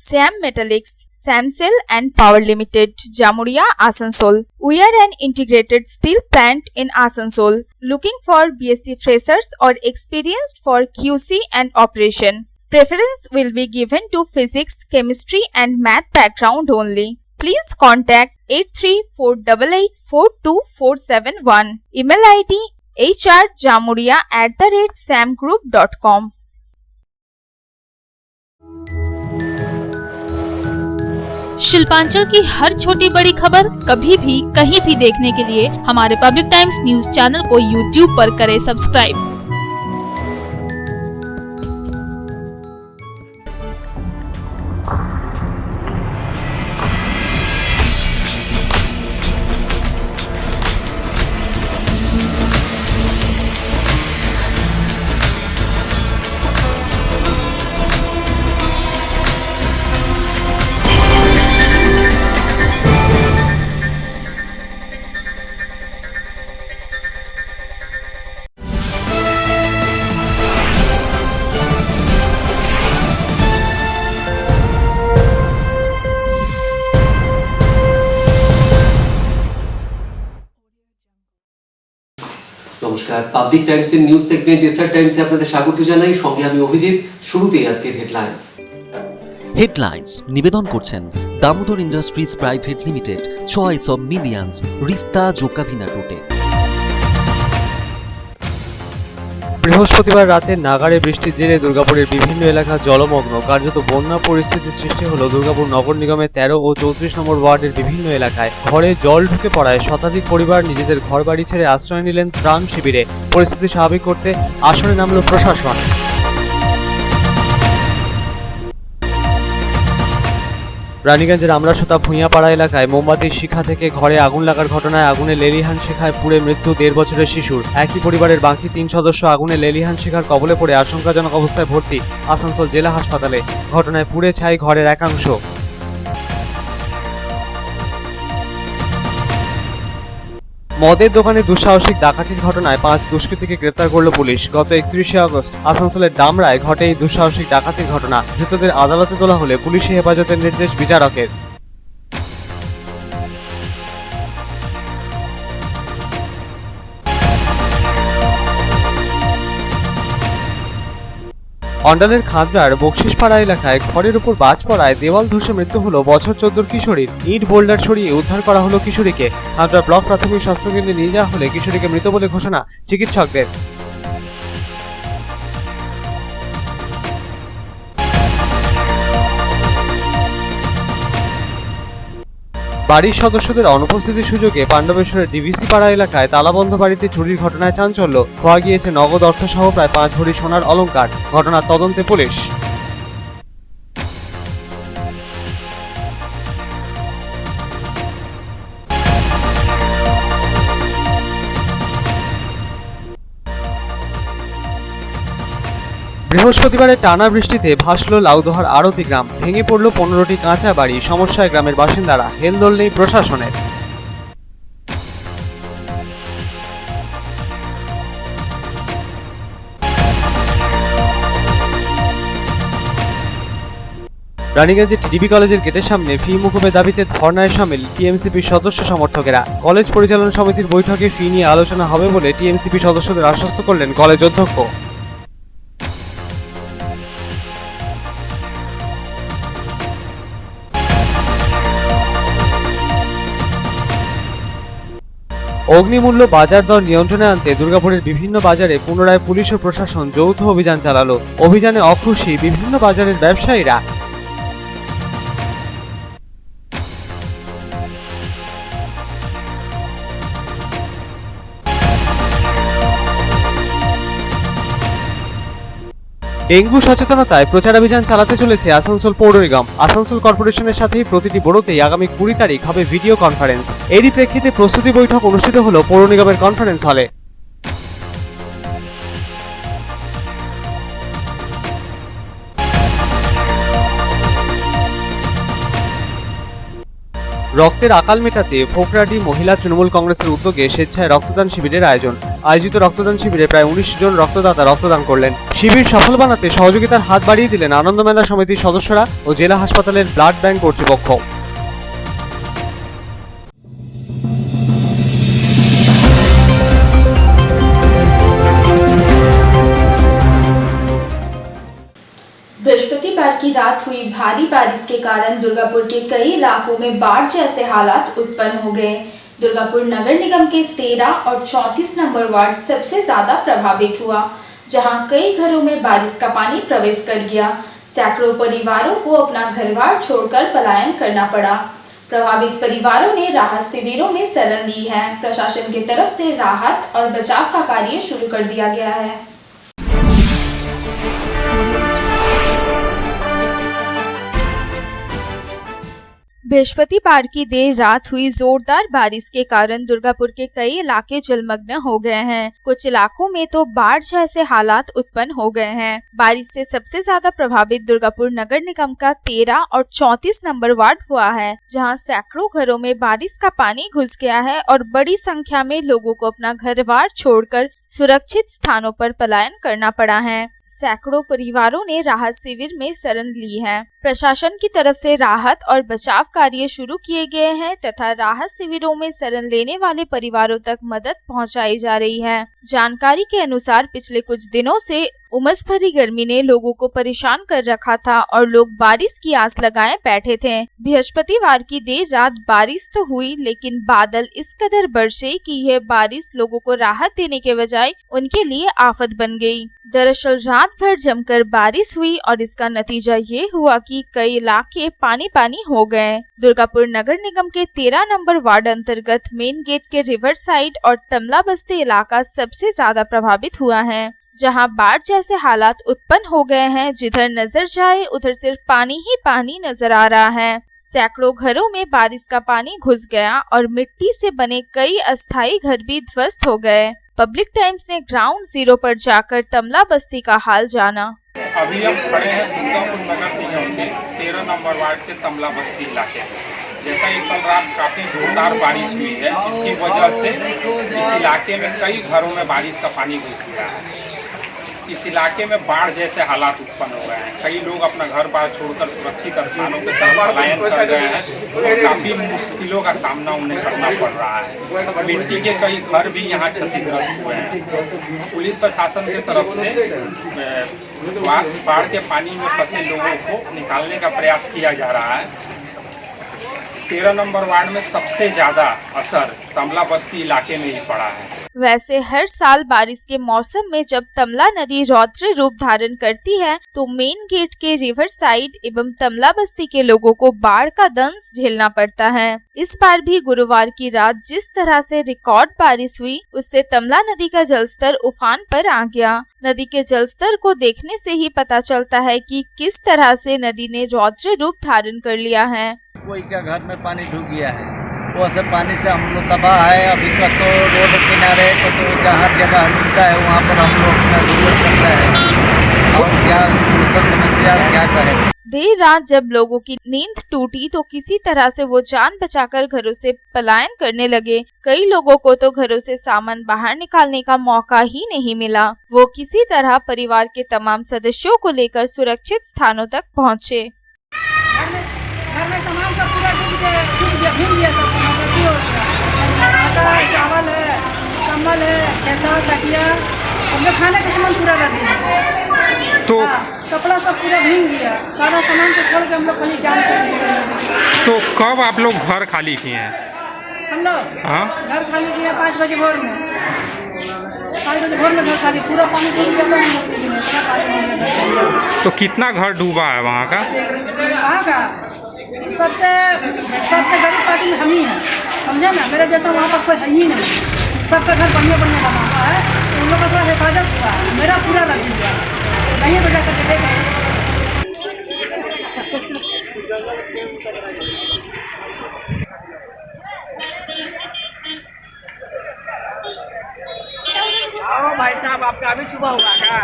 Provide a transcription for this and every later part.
Sam Metallics, Samsel and Power Limited, Jamuria, Asansol. We are an integrated steel plant in Asansol, looking for BSc freshers or experienced for QC and operation. Preference will be given to physics, chemistry and math background only. Please contact 8348842471. Email ID hrjamuria@samgroup.com. Shilpanchal की हर छोटी बड़ी खबर कभी भी कहीं भी देखने के लिए हमारे पब्लिक टाइम्स न्यूज चैनल को यूट्यूब पर करें सब्सक्राइब। নমস্কার, পাবলিক টাইমসের নিউজ সেগমেন্ট এসআর টাইমসে আপনাদের স্বাগত জানাই। সঙ্গে আমি অভিজিৎ। শুরুতেই আজকের হেডলাইন্স নিবেদন করছেন Damodar industries private limited, choice of millions, রিস্তা জোকাভিনা টোটে। বৃহস্পতিবার রাতে নাগাড়ে বৃষ্টির জেরে দুর্গাপুরের বিভিন্ন এলাকা জলমগ্ন, কার্যত বন্যা পরিস্থিতির সৃষ্টি হলো দুর্গাপুর নগর নিগমের 13 ও 34 নম্বর ওয়ার্ডের বিভিন্ন এলাকায়। ঘরে জল ঢুকে পড়ায় শতাধিক পরিবার নিজেদের ঘরবাড়ি ছেড়ে আশ্রয় নিলেন ত্রাণ শিবিরে। পরিস্থিতি স্বাভাবিক করতে আসরে নামল প্রশাসন। রানীগঞ্জের আমরাসোতা ভূঁইয়াপাড়া এলাকায় মোমবাতির শিখা থেকে ঘরে আগুন লাগার ঘটনায় আগুনে লেলিহান শিখায় পুড়ে মৃত্যু 1.5 বছরের শিশুর। একই পরিবারের বাকি 3 সদস্য আগুনে লেলিহান শিখার কবলে পড়ে আশঙ্কাজনক অবস্থায় ভর্তি আসানসোল জেলা হাসপাতালে। ঘটনায় পুড়ে ছাই ঘরের একাংশ। মদের দোকানে দুঃসাহসিক ডাকাতির ঘটনায় 5 দুষ্কৃতীকে গ্রেপ্তার করল পুলিশ। গত 31শে আগস্ট আসানসোলের ডামরায় ঘটে এই দুঃসাহসিক ডাকাতির ঘটনা। ধৃতদের আদালতে তোলা হলে পুলিশি হেফাজতের নির্দেশ বিচারকের। অন্ডালের খাদরার বকশিসপাড়া এলাকায় ঘরের উপর বাজ পড়ায় দেওয়াল ধসে মৃত্যু হলো বছর 14 কিশোরীর। ইট বোল্ডার সরিয়ে উদ্ধার করা হলো কিশোরীকে। খাদরা ব্লক প্রাথমিক স্বাস্থ্যকেন্দ্রে নিয়ে যাওয়া হলে কিশোরীকে মৃত বলে ঘোষণা চিকিৎসকদের। বাড়ির সদস্যদের অনুপস্থিতির সুযোগে পাণ্ডবেশ্বরের ডিভিসি পাড়া এলাকায় তালাবন্ধ বাড়িতে চুরির ঘটনায় চাঞ্চল্য। খোয়া গিয়েছে নগদ অর্থ সহ প্রায় 5 ভরি সোনার অলংকার। ঘটনার তদন্তে পুলিশ। বৃহস্পতিবারের টানা বৃষ্টিতে ভাসল লাউদহার আড়তি গ্রাম। ভেঙে পড়ল 15টি কাঁচা বাড়ি। সমস্যায় গ্রামের বাসিন্দারা, হেলদোল নেই প্রশাসনের। রানীগঞ্জে টিডিপি কলেজের গেটের সামনে ফি মুকুবের দাবিতে ধর্নায় সামিল টিএমসিপির সদস্য সমর্থকেরা। কলেজ পরিচালনা সমিতির বৈঠকে ফি নিয়ে আলোচনা হবে বলে টিএমসিপি সদস্যদের আশ্বস্ত করলেন কলেজ অধ্যক্ষ। অগ্নিমূল্য বাজার দর নিয়ন্ত্রণে আনতে দুর্গাপুরের বিভিন্ন বাজারে পুনরায় পুলিশ ও প্রশাসন যৌথ অভিযান চালালো। অভিযানে অখুশি বিভিন্ন বাজারের ব্যবসায়ীরা। ডেঙ্গু সচেতনতায় প্রচারাভিযান চালাতে চলেছে আসানসোল পৌর নিগম। আসানসোল কর্পোরেশনের সাথেই প্রতিটি বোরোতেই আগামী 20 তারিখ হবে ভিডিও কনফারেন্স। এরই প্রেক্ষিতে প্রস্তুতি বৈঠক অনুষ্ঠিত হলো পৌর নিগমের কনফারেন্স হলে। রক্তের আকাল মেটাতে ফোকরাডি মহিলা তৃণমূল কংগ্রেসের উদ্যোগে স্বেচ্ছায় রক্তদান শিবিরের আয়োজিত রক্তদান শিবিরে প্রায় 19 জন রক্তদাতা রক্তদান করলেন। শিবির সফল বানাতে সহযোগিতার হাত বাড়িয়ে দিলেন আনন্দমেলা সমিতির সদস্যরা ও জেলা হাসপাতালের ব্লাড ব্যাংক কর্তৃপক্ষ। बृहस्पतिवार की रात हुई भारी बारिश के कारण दुर्गापुर के कई इलाकों में बाढ़ जैसे हालात उत्पन्न हो गए। दुर्गापुर नगर निगम के 13 और 34 नंबर वार्ड सबसे ज्यादा प्रभावित हुआ, जहां कई घरों में बारिश का पानी प्रवेश कर गया। सैकड़ों परिवारों को अपना घर-बार छोड़कर पलायन करना पड़ा। प्रभावित परिवारों ने राहत शिविरों में शरण ली है। प्रशासन की तरफ से राहत और बचाव का कार्य शुरू कर दिया गया है। बृहस्पतिवार की देर रात हुई जोरदार बारिश के कारण दुर्गापुर के कई इलाके जलमग्न हो गए हैं। कुछ इलाकों में तो बाढ़ जैसे हालात उत्पन्न हो गए हैं। बारिश से सबसे ज्यादा प्रभावित दुर्गापुर नगर निगम का 13 और 34 नंबर वार्ड हुआ है, जहां सैकड़ों घरों में बारिश का पानी घुस गया है और बड़ी संख्या में लोगों को अपना घर-बार छोड़कर सुरक्षित स्थानों पर पलायन करना पड़ा है। सैकड़ों परिवारों ने राहत शिविर में शरण ली है। प्रशासन की तरफ से राहत और बचाव कार्य शुरू किए गए हैं तथा राहत शिविरों में शरण लेने वाले परिवारों तक मदद पहुंचाई जा रही है। जानकारी के अनुसार पिछले कुछ दिनों से उमस भरी गर्मी ने लोगों को परेशान कर रखा था और लोग बारिश की आस लगाए बैठे थे। बृहस्पतिवार की देर रात बारिश तो हुई, लेकिन बादल इस कदर बरसे कि यह बारिश लोगों को राहत देने के बजाय उनके लिए आफत बन गई। दरअसल रात भर जमकर बारिश हुई और इसका नतीजा ये हुआ कि कई इलाके पानी पानी हो गए। दुर्गापुर नगर निगम के 13 नंबर वार्ड अंतर्गत मेन गेट के रिवर साइड और तमला बस्ती इलाका सबसे ज्यादा प्रभावित हुआ है, जहां बाढ़ जैसे हालात उत्पन्न हो गए हैं। जिधर नजर जाए उधर सिर्फ पानी ही पानी नजर आ रहा है। सैकड़ों घरों में बारिश का पानी घुस गया और मिट्टी से बने कई अस्थायी घर भी ध्वस्त हो गए। पब्लिक टाइम्स ने ग्राउंड जीरो पर जाकर तमला बस्ती का हाल जाना। अभी हम खड़े हैं दुर्गापुर नगर निगम के 13 नंबर वार्ड के तमला बस्ती इलाके में। जैसा कि कल रात काफ़ी जोरदार बारिश हुई है, इसकी वजह से इस इलाके में कई घरों में बारिश का पानी घुस गया है। इस इलाके में बाढ़ जैसे हालात उत्पन्न हो गए हैं। कई लोग अपना घर बार छोड़कर सुरक्षित स्थानों पर पलायन कर गए हैं और काफ़ी मुश्किलों का सामना उन्हें करना पड़ रहा है। मिट्टी के कई घर भी यहाँ क्षतिग्रस्त हुए हैं। पुलिस प्रशासन की तरफ से बाढ़ के पानी में फंसे लोगों को निकालने का प्रयास किया जा रहा है। 13 नंबर वार्ड में सबसे ज़्यादा असर तमला बस्ती इलाके में ही पड़ा है। वैसे हर साल बारिश के मौसम में जब तमला नदी रौद्र रूप धारण करती है तो मेन गेट के रिवर साइड एवं तमला बस्ती के लोगों को बाढ़ का दंश झेलना पड़ता है। इस बार भी गुरुवार की रात जिस तरह से रिकॉर्ड बारिश हुई, उससे तमला नदी का जलस्तर उफान पर आ गया। नदी के जलस्तर को देखने से ही पता चलता है कि किस तरह से नदी ने रौद्र रूप धारण कर लिया है। कोई का घर में पानी ढुक गया है, वो सब पानी से हम लोग तबाह है। अभी का तो रोड किनारे तो जहाँ जगह मिलता है वहाँ पर हम लोग अपना गुजर करता है। और क्या समस्या क्या करें। देर रात जब लोगों की नींद टूटी तो किसी तरह से वो जान बचाकर घरों से पलायन करने लगे। कई लोगों को तो घरों से सामान बाहर निकालने का मौका ही नहीं मिला। वो किसी तरह परिवार के तमाम सदस्यों को लेकर सुरक्षित स्थानों तक पहुँचे। घर में सामान सब पूरा भीग गया सब। आटा, चावल है, कम्बल है, ठेला, तकिया, हमने खाने का सामान पूरा रख दिया। तो कपड़ा सब पूरा भीग गया। सारा सामान को छोड़ के हम लोग खाली जान कर। तो कब आप लोग घर खाली किए हैं? हम लोग घर खाली किए 5 बजे भोर में। 5 बजे भोर में घर खाली, पूरा पानी डूब गया। तो कितना घर डूबा है वहाँ का? वहाँ का सबसे गरीब पार्टी में हम ही हैं, समझे ना। मेरे जैसा वहाँ पर कोई है ही नहीं। सबका घर बढ़िया बढ़िया बना हुआ है, उन लोगों का थोड़ा हिफाजत हुआ है। मेरा पूरा लग गया, नहीं तो जाकर देखेगा। आओ भाई साहब, आपका अभी सुबह हुआ क्या?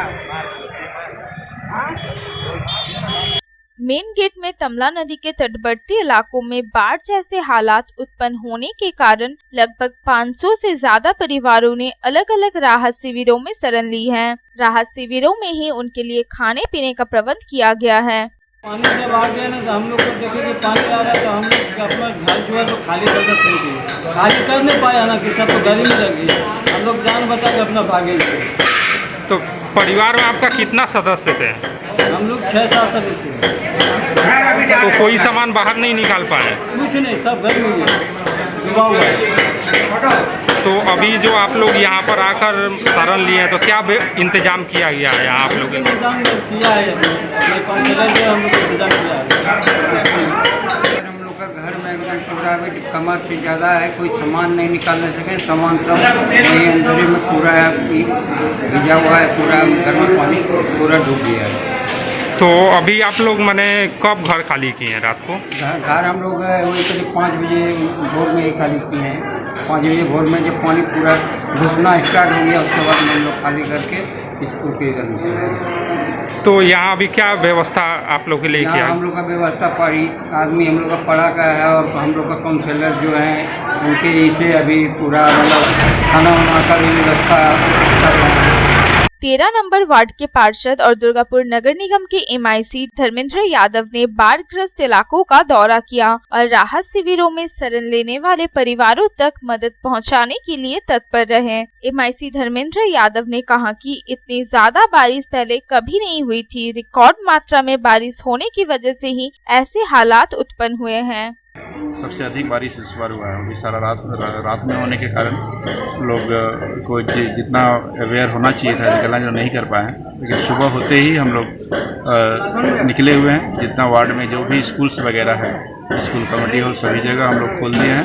मेन गेट में तमला नदी के तटवर्ती इलाकों में बाढ़ जैसे हालात उत्पन्न होने के कारण लगभग 500 से ज्यादा परिवारों ने अलग अलग राहत शिविरों में शरण ली है। राहत शिविरों में ही उनके लिए खाने पीने का प्रबंध किया गया है। पानी जब आ गया ना तो हम लोग को देखे कि पानी आ रहा है तो हम लोग अपना घर जो है तो खाली कर शुरू किए। खाली कर नहीं पाया ना कि सब तो गर्मी लगी, हम लोग जान बचा के अपना भागे। तो परिवार में आपका कितना सदस्य थे? हम लोग 6-7 सदस्य थे। तो कोई सामान बाहर नहीं निकाल पाए? कुछ नहीं, सब घर में डूबा हुआ है। तो अभी जो आप लोग यहाँ पर आकर शरण लिए हैं तो क्या इंतजाम किया गया है यहाँ आप लोग? इंतजाम किया है, हम लोग इंतजाम किया है। हम लोग का घर में एकदम पूरा कमर से ज़्यादा है, कोई सामान नहीं निकालने सके, सामान सब अंदर में पूरा भिजा हुआ है, पूरा घर में पानी पूरा डूब गया है। तो अभी आप लोग मैंने कब घर खाली किए हैं रात को? घर हम लोग वही करीब 5 बजे भोर में ही खाली किए हैं। 5 बजे भोर में जब पानी पूरा घुसना स्टार्ट हो गया उसके बाद हम लोग खाली करके स्कूल के घर। तो यहाँ अभी क्या व्यवस्था आप लोग के लिए किया? हम लोग का व्यवस्था पड़ी आदमी हम लोग का पड़ा का है और हम लोग का काउंसलर जो हैं उनके इसे अभी पूरा मतलब खाना वाना का भी व्यवस्था कर रहे हैं। 13 नंबर वार्ड के पार्षद और दुर्गापुर नगर निगम के MIC धर्मेंद्र यादव ने बाढ़ग्रस्त इलाकों का दौरा किया और राहत शिविरों में शरण लेने वाले परिवारों तक मदद पहुंचाने के लिए तत्पर रहे। MIC धर्मेंद्र यादव ने कहा कि इतनी ज्यादा बारिश पहले कभी नहीं हुई थी। रिकॉर्ड मात्रा में बारिश होने की वजह से ही ऐसे हालात उत्पन्न हुए हैं। सबसे अधिक बारिश इस बार हुआ है। अभी सारा रात में होने के कारण लोग को जितना अवेयर होना चाहिए था निकलना जो नहीं कर पाए, लेकिन सुबह होते ही हम लोग निकले हुए हैं। जितना वार्ड में जो भी स्कूल्स वगैरह है, स्कूल कमेटी हॉल सभी जगह हम लोग खोल दिए हैं।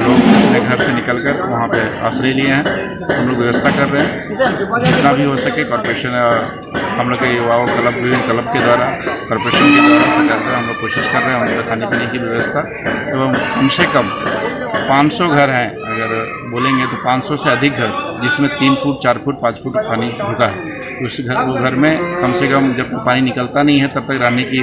लोग अपने घर से निकलकर वहाँ पे आश्रय लिए हैं। हम लोग व्यवस्था कर रहे हैं जितना भी हो सके। कॉर्पोरेशन हम लोग के युवाओं क्लब, विभिन्न क्लब के द्वारा, कॉर्पोरेशन के द्वारा सरकार हम लोग कोशिश कर रहे हैं उनके खाने पीने की व्यवस्था। एवं कम से कम 500 घर हैं, अगर बोलेंगे तो 500 से अधिक घर जिसमें 3 फुट 4 फुट 5 फुट पानी रुका है। उस घर में कम से कम जब तक पानी निकलता नहीं है तब तक रहने की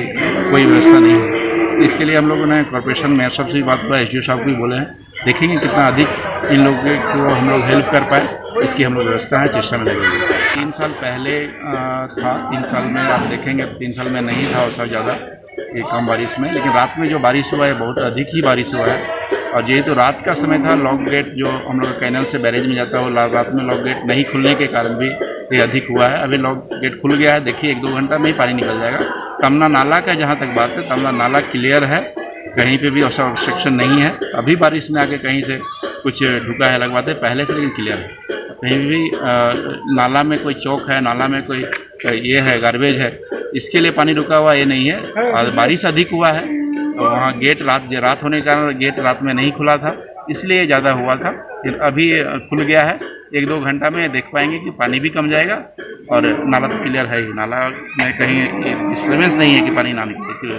कोई व्यवस्था नहीं है। इसके लिए हम लोगों ने कॉर्पोरेशन मेयर साहब से भी बात हुआ, SDO साहब को भी बोले हैं, देखेंगे कितना अधिक इन लोगों को हम लोग हेल्प कर पाए, इसकी हम लोग व्यवस्था है, चेष्टा में लगेगी। 3 साल पहले था, 3 साल में आप देखेंगे 3 साल में नहीं था उससे ज़्यादा ये कम बारिश में, लेकिन रात में जो बारिश हुआ है बहुत अधिक ही बारिश हुआ है। और जेहेतु रात का समय था, लॉक गेट जो हम लोग कैनल से बैरेज में जाता है वो रात में लॉक गेट नहीं खुलने के कारण भी ये अधिक हुआ है। अभी लॉक गेट खुल गया है, देखिए 1-2 घंटा में ही पानी निकल जाएगा। तमला नाला का जहाँ तक बात है, तमला नाला क्लियर है, कहीं पे भी ऑब्स्ट्रक्शन नहीं है। अभी बारिश में आके कहीं से कुछ ढुका है लगवाते पहले से, लेकिन क्लियर है। कहीं भी नाला में कोई चौक है, नाला में कोई ये है गार्बेज है, इसके लिए पानी रुका हुआ ये नहीं है। और बारिश अधिक हुआ है तो वहाँ गेट रात होने के कारण गेट रात में नहीं खुला था, इसलिए ज़्यादा हुआ था। फिर अभी खुल गया है, 1-2 घंटा में देख पाएंगे कि पानी भी कम जाएगा और नाला तो क्लियर है ही। नाला में कहीं डिस्टर्बेंस नहीं है कि पानी ना निकले, इसलिए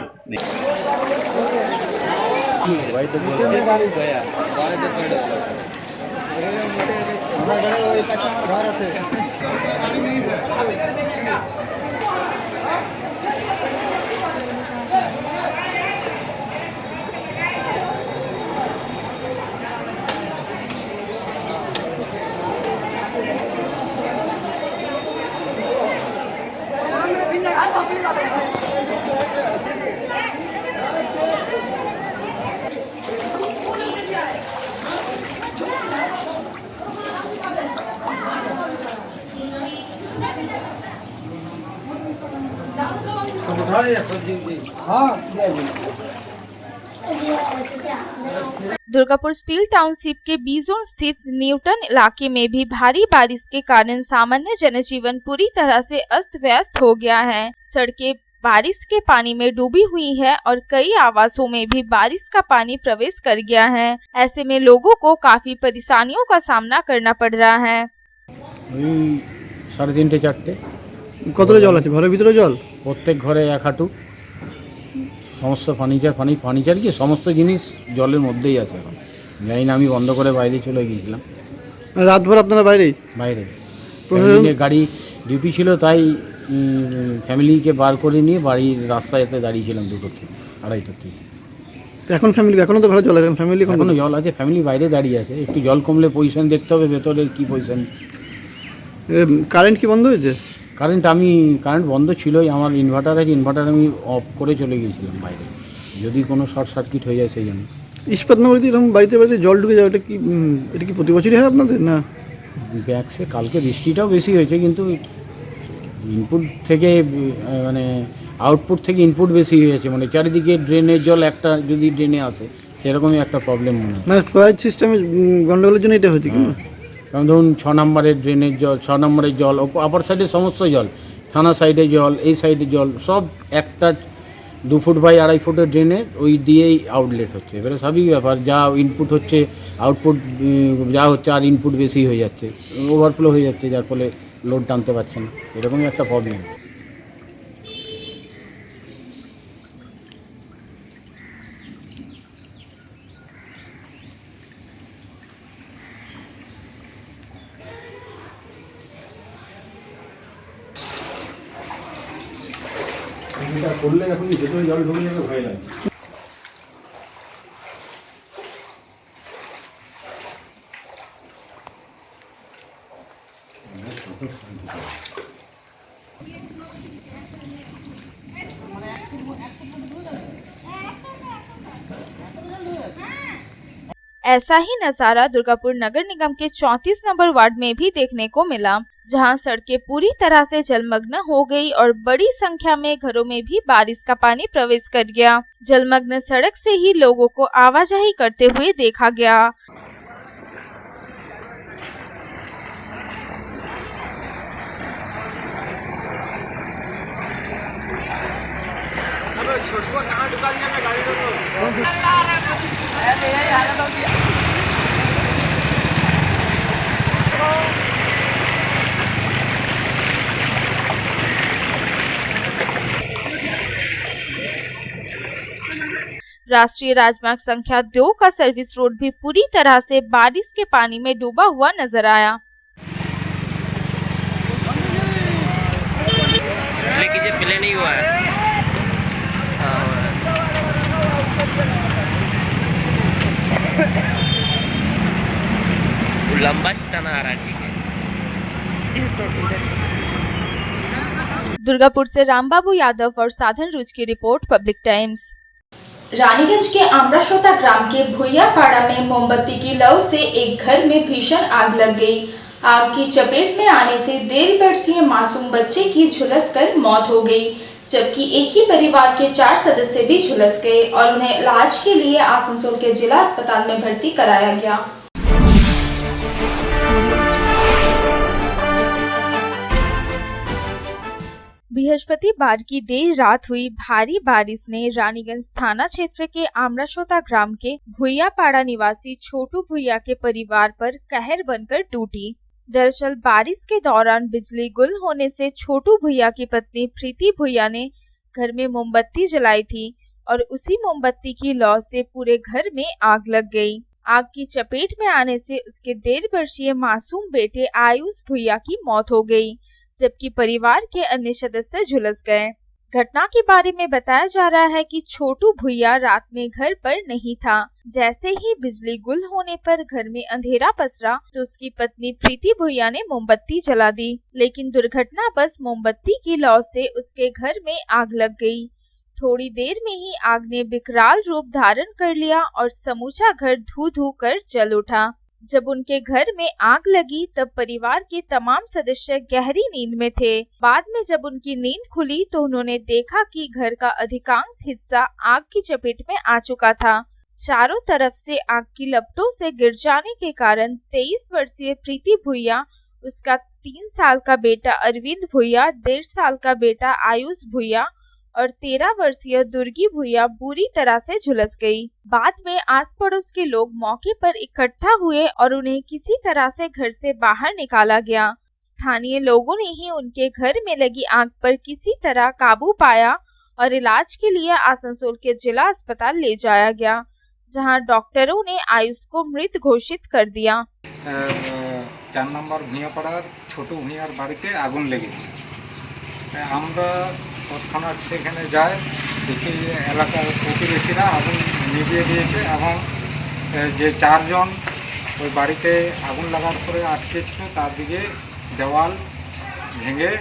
दुर्गापुर स्टील टाउनशिप के बी जोन स्थित न्यूटन इलाके में भी भारी बारिश के कारण सामान्य जनजीवन पूरी तरह से अस्त व्यस्त हो गया है। सड़कें बारिश के पानी में डूबी हुई है और कई आवासों में भी बारिश का पानी प्रवेश कर गया है। ऐसे में लोगों को काफी परेशानियों का सामना करना पड़ रहा है। 3:30-4 কতটা জল আছে ঘরের ভিতরে? জল প্রত্যেক ঘরে 1 হাঁটু, সমস্ত ফার্নিচার কি সমস্ত জিনিস জলের মধ্যেই আছে। এখন জানি না, আমি বন্ধ করে বাইরে চলে গিয়েছিলাম। রাতভর আপনারা বাইরে? বাইরে গাড়ি ডিউটি ছিল, তাই ফ্যামিলিকে বার করে নিয়ে বাড়ির রাস্তাতে দাঁড়িয়েছিলাম 2টোর থেকে 2:30টার থেকে। তো এখন ফ্যামিলি এখনো তো ভালো জল আছে, ফ্যামিলি এখনো জল আছে, ফ্যামিলি বাইরে দাঁড়িয়ে আছে, একটু জল কমলে পজিশন দেখতে হবে ভেতরের কী পজিশন। কারেন্ট কি বন্ধ হয়েছে? কারেন্ট বন্ধ ছিলই, আমার ইনভার্টার আছে, ইনভার্টার আমি অফ করে চলে গিয়েছিলাম বাইরে, যদি কোনো শর্ট সার্কিট হয়ে যায় সেই জন্য। ইস্পাত নগরীতে এরকম বাড়িতে বাড়িতে জল ঢুকে যাবে, এটা কি প্রতি বছরই হয় আপনাদের না? ব্যাকসে কালকে বৃষ্টিটাও বেশি হয়েছে, কিন্তু ইনপুট থেকে মানে আউটপুট থেকে ইনপুট বেশি হয়েছে, মানে চারিদিকে ড্রেনের জল একটা যদি ড্রেনে আসে সেরকমই একটা প্রবলেম মনে হয়। মানে স্কোয়ারেজ সিস্টেমে গন্ডগোলের জন্য এটা হচ্ছে কি? কারণ ধরুন 6 নম্বরের ড্রেনের জল, 6 নম্বরের জল, আপার সাইডে সমস্ত জল, থানা সাইডে জল, এই সাইডে জল, সব একটা 2 ফুট বাই 2.5 ফুটের ড্রেনে ওই দিয়েই আউটলেট হচ্ছে। এবারে স্বাভাবিক ব্যাপার, যা ইনপুট হচ্ছে আউটপুট যা হচ্ছে আর ইনপুট বেশি হয়ে যাচ্ছে, ওভারফ্লো হয়ে যাচ্ছে, যার ফলে লোড টানতে পারছে না, এরকমই একটা প্রবলেম। করলে এখন ভেতরে জল ঢুকে যাবে, ভয় লাগে। ऐसा ही नजारा दुर्गापुर नगर निगम के 34 नंबर वार्ड में भी देखने को मिला, जहां सड़कें पूरी तरह से जलमग्न हो गई और बड़ी संख्या में घरों में भी बारिश का पानी प्रवेश कर गया। जलमग्न सड़क से ही लोगों को आवाजाही करते हुए देखा गया। राष्ट्रीय राजमार्ग संख्या 2 का सर्विस रोड भी पूरी तरह से बारिश के पानी में डूबा हुआ नजर आया। लेकिन प्ले नहीं हुआ है, लंबा टना आ रहा है। ठीक है। दुर्गापुर से रामबाबू यादव और साधन रुच की रिपोर्ट, पब्लिक टाइम्स। रानीगंज के आमराशोता ग्राम के भुइयापाड़ा में मोमबत्ती की लौ से एक घर में भीषण आग लग गई। आग की चपेट में आने से 1.5 वर्षीय मासूम बच्चे की झुलसकर मौत हो गई, जबकि एक ही परिवार के 4 सदस्य भी झुलस गए और उन्हें इलाज के लिए आसनसोल के जिला अस्पताल में भर्ती कराया गया। बृहस्पतिवार की देर रात हुई भारी बारिश ने रानीगंज थाना क्षेत्र के आमराशोता ग्राम के भुइयापाड़ा निवासी छोटू भुइया के परिवार पर कहर बनकर टूटी। दरअसल बारिश के दौरान बिजली गुल होने से छोटू भुइया की पत्नी प्रीति भुइया ने घर में मोमबत्ती जलाई थी और उसी मोमबत्ती की लौ से पूरे घर में आग लग गई। आग की चपेट में आने से उसके 1.5 वर्षीय मासूम बेटे आयुष भुइया की मौत हो गई, जबकि परिवार के अन्य सदस्य झुलस गए। घटना के बारे में बताया जा रहा है कि छोटू भुइया रात में घर पर नहीं था। जैसे ही बिजली गुल होने पर घर में अंधेरा पसरा तो उसकी पत्नी प्रीति भुइया ने मोमबत्ती जला दी, लेकिन दुर्घटना बस मोमबत्ती की लौ से उसके घर में आग लग गई। थोड़ी देर में ही आग ने विकराल रूप धारण कर लिया और समूचा घर धू धू कर जल उठा। जब उनके घर में आग लगी तब परिवार के तमाम सदस्य गहरी नींद में थे। बाद में जब उनकी नींद खुली तो उन्होंने देखा कि घर का अधिकांश हिस्सा आग की चपेट में आ चुका था। चारों तरफ से आग की लपटों से गिर जाने के कारण 23 वर्षीय प्रीति भुइया, उसका 3 साल का बेटा अरविंद भुइया, 1.5 साल का बेटा आयुष भुइया और 13 वर्षीय दुर्गी भुइया बुरी तरह से झुलस गई। बाद में आस पड़ोस के लोग मौके पर इकट्ठा हुए और उन्हें किसी तरह से घर से बाहर निकाला गया। स्थानीय लोगों ने ही उनके घर में लगी आग पर किसी तरह काबू पाया और इलाज के लिए आसनसोल के जिला अस्पताल ले जाया गया, जहां डॉक्टरों ने आयुष को मृत घोषित कर दिया। 4 নম্বর ভুঁইয়াপাড়ার ছোট ভুঁইয়ার বাড়িতে আগুন লেগেছে। আমরা তৎক্ষণাৎ সেখানে যাই, দেখি এলাকার প্রতিবেশীরা আগুন নিভিয়ে দিয়েছে এবং যে 4 জন ওই বাড়িতে আগুন লাগার পরে আটকে ছিল তার দিকে দেওয়াল ভেঙে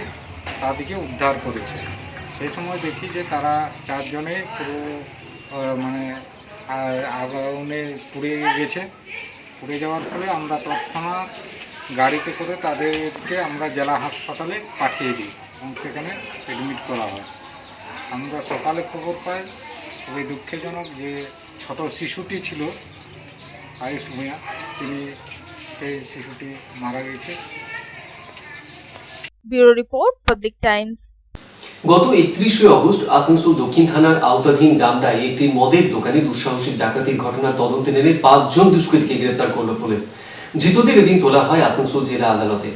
তার দিকে উদ্ধার করেছে। সেই সময় দেখি যে তারা 4 জনে পুরো মানে আগুনে পুড়ে গেছে। পুড়ে যাওয়ার ফলে আমরা তৎক্ষণাৎ গাড়িতে করে তাদেরকে আমরা জেলা হাসপাতালে পাঠিয়ে দিই এবং সেখানে অ্যাডমিট করা হয়। আমরা সকালে খবর পাই, খুবই দুঃখজনক যে ছোট শিশুটি ছিল আয়ুষ ভূঁইয়া, সেই শিশুটি মারা গেছে। Bureau report, public Times. গত 31শে অগস্ট আসানসোল দক্ষিণ থানার আওতাধীন ডামরায় একটি মদের দোকানে দুঃসাহসিক ডাকাতির ঘটনার তদন্তে নেমে 5 জন দুষ্কৃতীকে গ্রেপ্তার করল পুলিশ। ধৃতদের এদিন তোলা হয় আসানসোল জেলা আদালতে।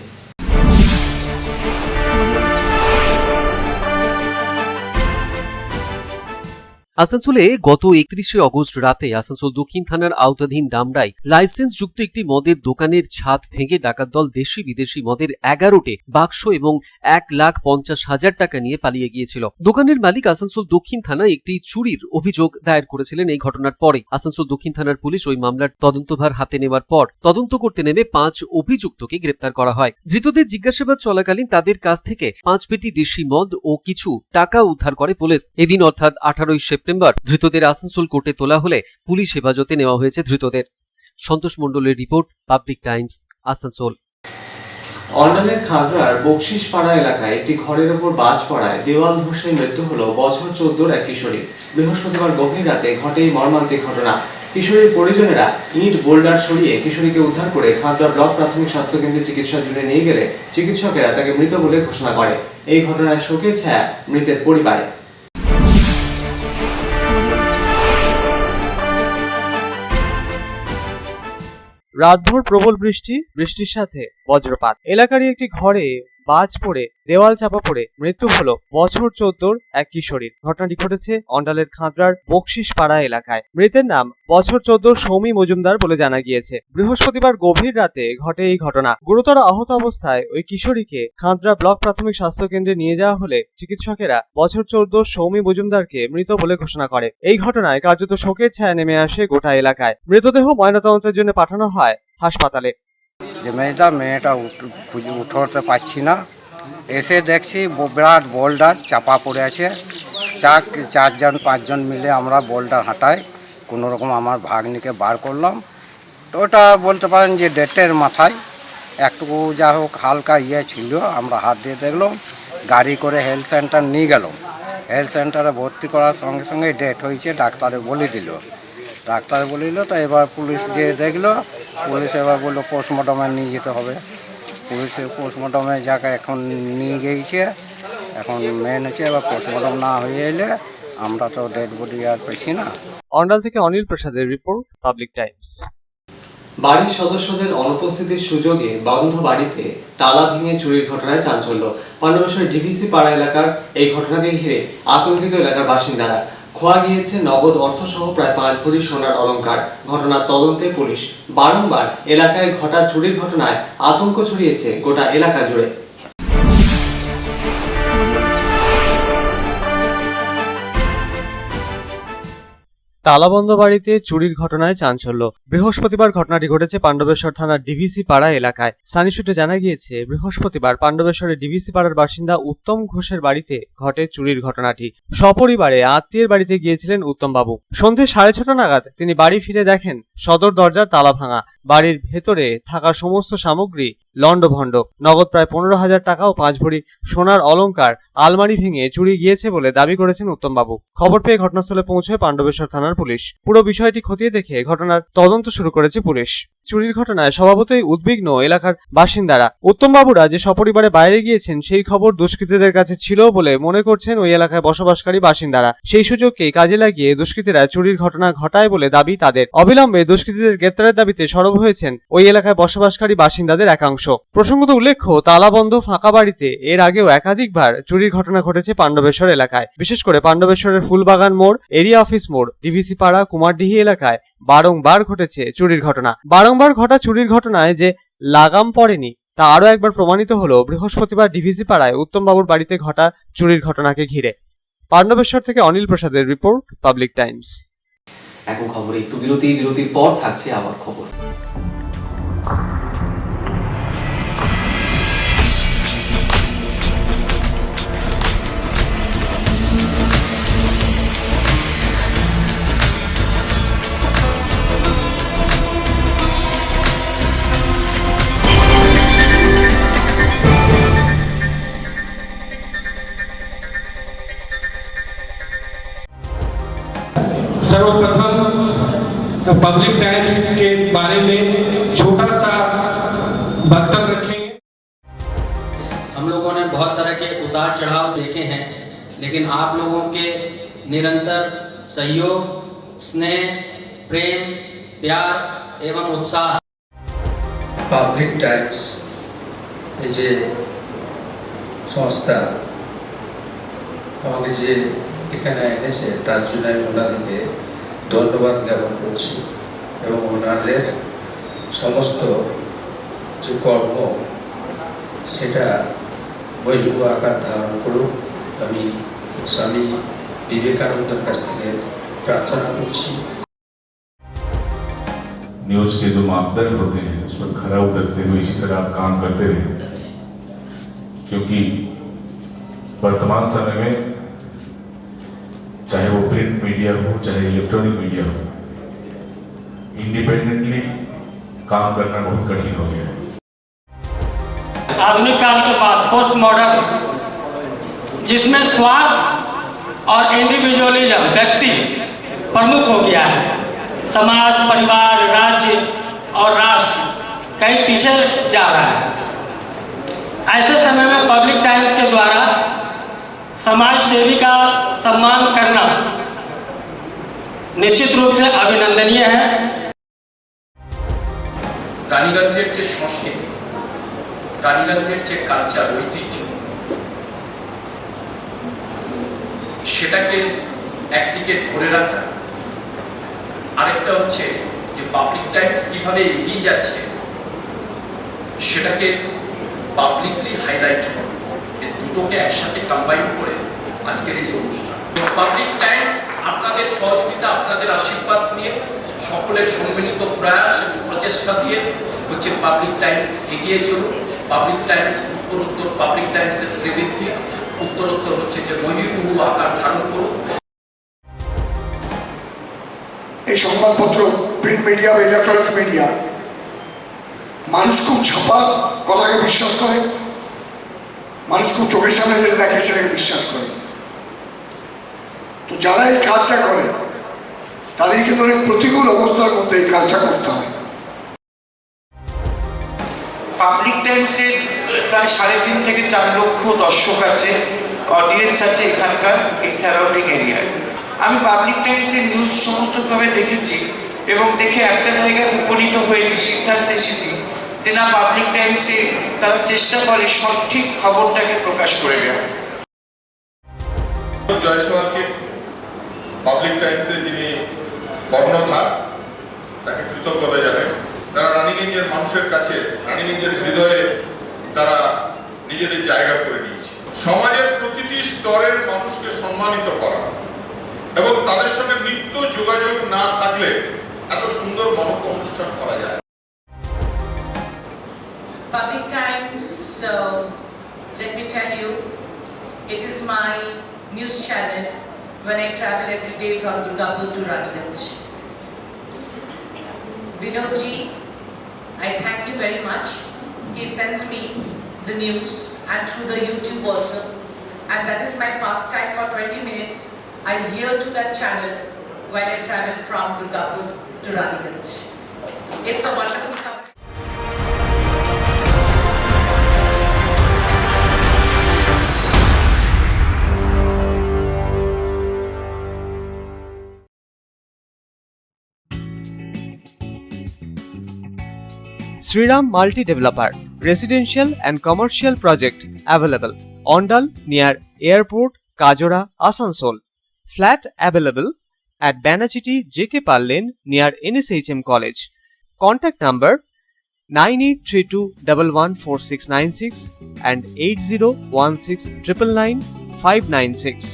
আসানসোলে গত 31শে অগস্ট রাতে আসানসোল দক্ষিণ থানার আওতাধীন ডামরায় লাইসেন্স যুক্ত একটি মদের দোকানের ছাদ ভেঙে ডাকাত দল দেশি বিদেশি মদের 11টি বাক্স এবং 1,50,000 টাকা নিয়ে পালিয়ে গিয়েছিল। দোকানের মালিক আসানসোল দক্ষিণ থানায় একটি চুরির অভিযোগ দায়ের করেছিলেন। এই ঘটনার পরে আসানসোল দক্ষিণ থানার পুলিশ ওই মামলার তদন্তভার হাতে নেওয়ার পর তদন্ত করতে নেমে 5 অভিযুক্তকে গ্রেপ্তার করা হয়। ধৃতদের জিজ্ঞাসাবাদ চলাকালীন তাদের কাছ থেকে 5 পেটি দেশি মদ ও কিছু টাকা উদ্ধার করে পুলিশ। এদিন অর্থাৎ 18 সেপ্টেম্বর ধৃতদের আসানসোল কোর্টে তোলা হলে পুলিশ হেফাজতে নেওয়া হয়েছে ধৃতদের। সন্তোষ মণ্ডলের রিপোর্ট, পাবলিক টাইমস, আসানসোল। অন্ডালের খাগড়ার বকশিস পাড়া এলাকায় একটি ঘরের ওপর বাজ পড়ায় দেওয়াল ধসে মৃত্যু হল বছর 14 এক কিশোরী। বৃহস্পতিবার গভীর রাতে ঘটে এই মর্মান্তিক ঘটনা। কিশোরীর পরিজনেরা ইট বোল্ডার সরিয়ে কিশোরীকে উদ্ধার করে খাগড়া ব্লক প্রাথমিক স্বাস্থ্যকেন্দ্রে চিকিৎসার জন্য নিয়ে গেলে চিকিৎসকেরা তাকে মৃত বলে ঘোষণা করে। এই ঘটনায় শোকের ছায়া মৃতের পরিবারে। রাতভর প্রবল বৃষ্টির সাথে বজ্রপাত। এলাকারই একটি ঘরে বাজ পড়ে দেওয়াল চাপা পড়ে মৃত্যু হলো বছর 14 এক কিশোরীর। ঘটনাটি ঘটেছে অন্ডালের খাঁদরার বকশিস পাড়া এলাকায়। মৃতের নাম বছর 14 সৌমি মজুমদার বলে জানা গিয়েছে। বৃহস্পতিবার গভীর রাতে ঘটে এই ঘটনা। গুরুতর আহত অবস্থায় ওই কিশোরীকে খাঁদরা ব্লক প্রাথমিক স্বাস্থ্য কেন্দ্রে নিয়ে যাওয়া হলে চিকিৎসকেরা বছর 14 সৌমি মজুমদারকে মৃত বলে ঘোষণা করে। এই ঘটনায় কার্যত শোকের ছায়া নেমে আসে গোটা এলাকায়। মৃতদেহ ময়নাতদন্তের জন্য পাঠানো হয় হাসপাতালে। যে মেয়েটা উঠতে পারছি না, এসে দেখছি বিরাট বোল্ডার চাপা পড়ে আছে। 4-5 জন মিলে আমরা বোল্ডার হাঁটাই, কোনো রকম আমার ভাগ্নিকে বার করলাম। তো ওটা বলতে পারেন যে ডেটের মাথায় একটু যা হোক হালকা ছিল। আমরা হাত দিয়ে দেখলাম, গাড়ি করে হেলথ সেন্টার নিয়ে গেলাম। হেলথ সেন্টারে ভর্তি করার সঙ্গে সঙ্গে ডেট হয়েছে, ডাক্তারে বলে দিল। তো এবার পুলিশ যে দেখলো, পুলিশ এবার বললো পোস্টমর্টমে নিয়ে যেতে হবে। পুলিশে পোস্টমর্টমে যাকে এখন নিয়ে গিয়েছে। এখন মেন হচ্ছে এবার পোস্টমর্টম না হয়ে এলে আমরা তো ডেড বডি আর পেছি না। অন্ডাল থেকে অনিল প্রসাদের রিপোর্ট, পাবলিক টাইমস। বাড়ির সদস্যদের অনুপস্থিতির সুযোগে বন্ধ বাড়িতে তালা ভেঙে চুরির ঘটনায় চাঞ্চল্য। পাণ্ডবেশ্বর ডিভিসি পাড়া এলাকার এই ঘটনাকে ঘিরে আতঙ্কিত এলাকার বাসিন্দারা। খোয়া গিয়েছে নগদ অর্থসহ প্রায় 5 ভরি সোনার অলংকার। ঘটনার তদন্তে পুলিশ। বারংবার এলাকায় ঘটা চুরির ঘটনায় আতঙ্ক ছড়িয়েছে গোটা এলাকা জুড়ে। তালাবন্ধ বাড়িতে চুরির ঘটনায় চাঞ্চল্য। বৃহস্পতিবার ঘটনাটি ঘটেছে পাণ্ডবেশ্বর থানার ডিভিসি পাড়া এলাকায়। স্থানীয় সূত্রে জানা গিয়েছে, বৃহস্পতিবার পাণ্ডবেশ্বরের ডিভিসি পাড়ার বাসিন্দা উত্তম ঘোষের বাড়িতে ঘটে চুরির ঘটনাটি। সপরিবারে আত্মীয়ের বাড়িতে গিয়েছিলেন উত্তম বাবু। সন্ধে 6:30 নাগাদ তিনি বাড়ি ফিরে দেখেন সদর দরজার তালা ভাঙা। বাড়ির ভেতরে থাকা সমস্ত সামগ্রী লন্ডভন্ড। নগদ প্রায় 15,000 টাকা ও 5 ভরি সোনার অলংকার আলমারি ভেঙে চুরি গিয়েছে বলে দাবি করেছেন উত্তম বাবু। খবর পেয়ে ঘটনাস্থলে পৌঁছয় পাণ্ডবেশ্বর থানার পুলিশ। পুরো বিষয়টি খতিয়ে দেখে ঘটনার তদন্ত শুরু করেছে পুলিশ। চুরির ঘটনায় স্বভাবতই উদ্বিগ্ন এলাকার বাসিন্দারা। উত্তম বাবুরা যে সপরিবারে বাইরে গিয়েছেন সেই খবর দুষ্কৃতীদের কাছে ছিল বলে মনে করছেন ওই এলাকায় বসবাসকারী বাসিন্দারা। সেই সুযোগকে কাজে লাগিয়ে দুষ্কৃতীরা চুরির ঘটনা ঘটায় বলে দাবি তাদের। অবিলম্বে দুষ্কৃতীদের গ্রেপ্তারের দাবিতে সরব হয়েছেন ওই এলাকায় বসবাসকারী বাসিন্দাদের একাংশ। প্রসঙ্গত উল্লেখ্য, তালাবন্ধ ফাঁকা বাড়িতে এর আগেও একাধিকবার চুরির ঘটনা ঘটেছে পাণ্ডবেশ্বর এলাকায়। বিশেষ করে পাণ্ডবেশ্বরের ফুলবাগান মোড়, এরিয়া অফিস মোড়, ডিভিসি পাড়া, কুমারডিহি এলাকায় বারংবার ঘটেছে চুরির ঘটনা। বারংবার ঘটা চুরির ঘটনায় যে লাগাম পড়েনি তা আরও একবার প্রমাণিত হলো বৃহস্পতিবার ডিভিসি পাড়ায় উত্তমবাবুর বাড়িতে ঘটা চুরির ঘটনাকে ঘিরে। পাণ্ডবেশ্বর থেকে অনিল প্রসাদের রিপোর্ট, পাবলিক টাইমস। এখন খবরে একটু বিরতির পর থাকছে আবার খবর। सर्वप्रथम पब्लिक टाइम्स के बारे में छोटा सा वक्तव्य रखेंगे। हम लोगों ने बहुत तरह के उतार चढ़ाव देखे हैं, लेकिन आप लोगों के निरंतर सहयोग, स्नेह, प्रेम, प्यार एवं उत्साह পাবলিক টাইমস এই যে সংস্থা আমাকে যে এখানে এনেছে তার জন্য আমি ওনাদেরকে ধন্যবাদ জ্ঞাপন করছি এবং ওনাদের সমস্ত যে কর্ম সেটা বহির্ভূত আকার ধারণ করুক আমি স্বামী বিবেকানন্দের কাছ থেকে প্রার্থনা করছি। न्यूज के जो मापदंड होते हैं उस पर खरा उतरते हुए इसी तरह आप काम करते रहे, क्योंकि वर्तमान समय में चाहे वो प्रिंट मीडिया हो चाहे इलेक्ट्रॉनिक मीडिया हो, इंडिपेंडेंटली काम करना बहुत कठिन हो गया है। आधुनिक काल के बाद पोस्ट मॉडर्न, जिसमें स्वार्थ और इंडिविजुअलिज्म व्यक्ति प्रमुख हो गया है, समाज, परिवार, राज्य और राष्ट्र कहीं पीछे जा रहा है। ऐसे समय में पब्लिक टाइम्स के द्वारा समाज सेवी का सम्मान करना निश्चित रूप से अभिनंदनीय है। রানীগঞ্জের যে সংস্কৃতি, রানীগঞ্জের যে কালচার, ঐতিহ্য, সেটাকে একদিকে ধরে রাখা, আরেকটা হচ্ছে যে পাবলিক টাইমস কিভাবে এগিয়ে যাচ্ছে সেটাকে পাবলিকলি হাইলাইট করা, এই দুটোকে একসাথে কম্বাইন করে আজকের এই অনুষ্ঠান। পাবলিক টাইমস আপনাদের সহযোগিতা, আপনাদের আশীর্বাদ নিয়ে, সকলের সম্মিলিত প্রয়াস এবং প্রচেষ্টা দিয়ে হচ্ছে পাবলিক টাইমস এগিয়ে চলুন। পাবলিক টাইমস উত্তরোত্তর, পাবলিক টাইমসের শ্রীবৃদ্ধি উত্তরোত্তর হচ্ছে যে বহির্ভূত আকার ধারণ করুন। এই সংবাদপত্র, প্রিন্ট মিডিয়া বা ইলেকট্রনিক্স মিডিয়া, মানুষ খুব ছাপা কথাকে বিশ্বাস করে, মানুষ খুব চোখের সামনে যেটা দেখে সেটাকে বিশ্বাস করে। তো যারা এই কাজটা করে তাদের কিন্তু অনেক প্রতিকূল অবস্থার মধ্যে এই কাজটা করতে হয়। পাবলিক টাইমসের প্রায় 3.5 থেকে 4 লক্ষ দর্শক আছে, অডিয়েন্স আছে এখানকার এই সারাউন্ডিং এরিয়ায়। আমি পাবলিক টাইমসের নিউজ সমস্তভাবে দেখেছি এবং দেখে একটা জায়গায় উপনীত হয়েছি, সিদ্ধান্তে এসেছি যে না, পাবলিক টাইমসে তারা চেষ্টা করে সঠিক খবরটাকে প্রকাশ করে দেওয়া। জয়সওয়ালকে পাবলিক টাইমসে যিনি কর্ণধার, তাকে কৃতজ্ঞতা জানাই। তারা রানীগঞ্জের মানুষের কাছে, রানীগঞ্জের হৃদয়ে তারা নিজেদের জায়গা করে নিয়েছে। সমাজের প্রতিটি স্তরের মানুষকে সম্মানিত করা এবং তাদের সঙ্গে নিত্য যোগাযোগ না থাকলে এত সুন্দর মনজ্ঞ অনুষ্ঠান করা যায়। Public Times, let me tell you, it is my news channel when I travel every day from Durgapur to Raniganj. Vinodji, I thank you very much. He sends me the news and through the YouTube also, and that is my pastime for 20 minutes. I hear to that channel when I travel from Durgapur to Raniganj. It's a wonderful company. Sriram Multi Developer, residential and commercial project available. Ondal near Airport, Kajora, Asansol. Flat available at Banachiti JK Pal Lane near NSHM College. Contact number 9832114696 and 8016999596.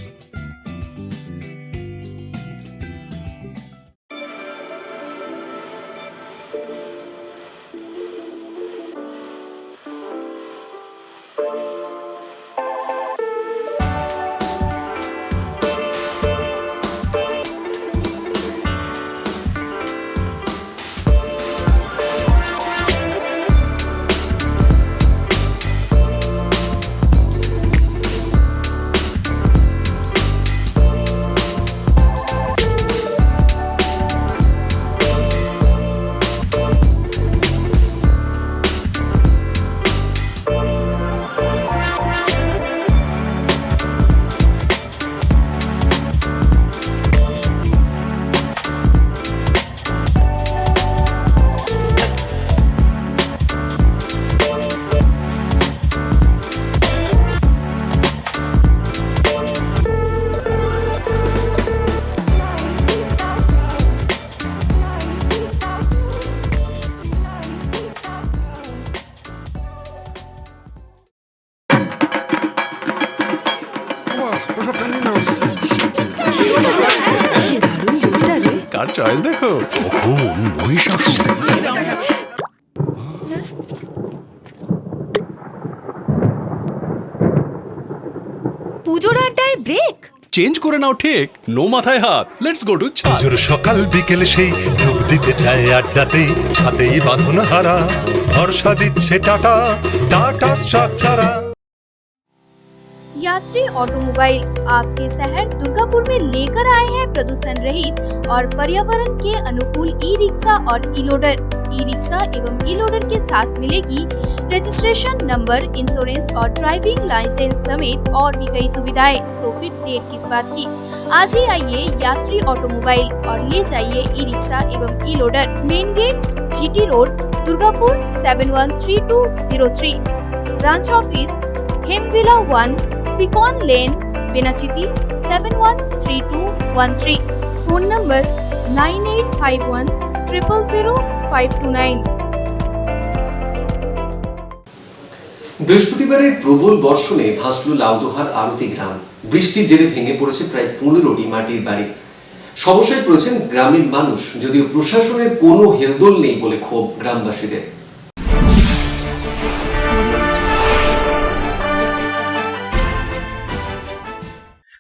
Car choice দেখো, মহিষাসুর। পুজোর আড্ডায় break change করে নাও ঠিক, no মাথায় হাত। Let's go to ছাদ। পুজোর সকাল বিকেল সেই ডুব দিতে চায় আড্ডাতেই, ছাদেই বাঁধন হারা ভরসা দিচ্ছে টাটা, টাটা স্ট্রাকচারা। यात्री ऑटोमोबाइल आपके शहर दुर्गापुर में लेकर आए हैं प्रदूषण रहित और पर्यावरण के अनुकूल ई रिक्शा और ई लोडर। ई रिक्शा एवं ई लोडर के साथ मिलेगी रजिस्ट्रेशन नंबर, इंश्योरेंस और ड्राइविंग लाइसेंस समेत और भी कई सुविधाएं। तो फिर देर किस बात की, आज ही आइए यात्री ऑटोमोबाइल और ले जाइए ई रिक्शा एवं e loader. Main gate, GT road, Durgapur 713203। Branch office Himvila 1, सिकॉन लेन, बेनाचिती 713213। Phone number 9851000529। বৃহস্পতিবারের প্রবল বর্ষণে ভাসল লাউদোহার আরতি গ্রাম। বৃষ্টির জেরে ভেঙে পড়েছে প্রায় 15টি মাটির বাড়ি। সমস্যায় পড়েছেন গ্রামের মানুষ, যদিও প্রশাসনের কোনো হেলদোল নেই বলে ক্ষোভ গ্রামবাসীদের।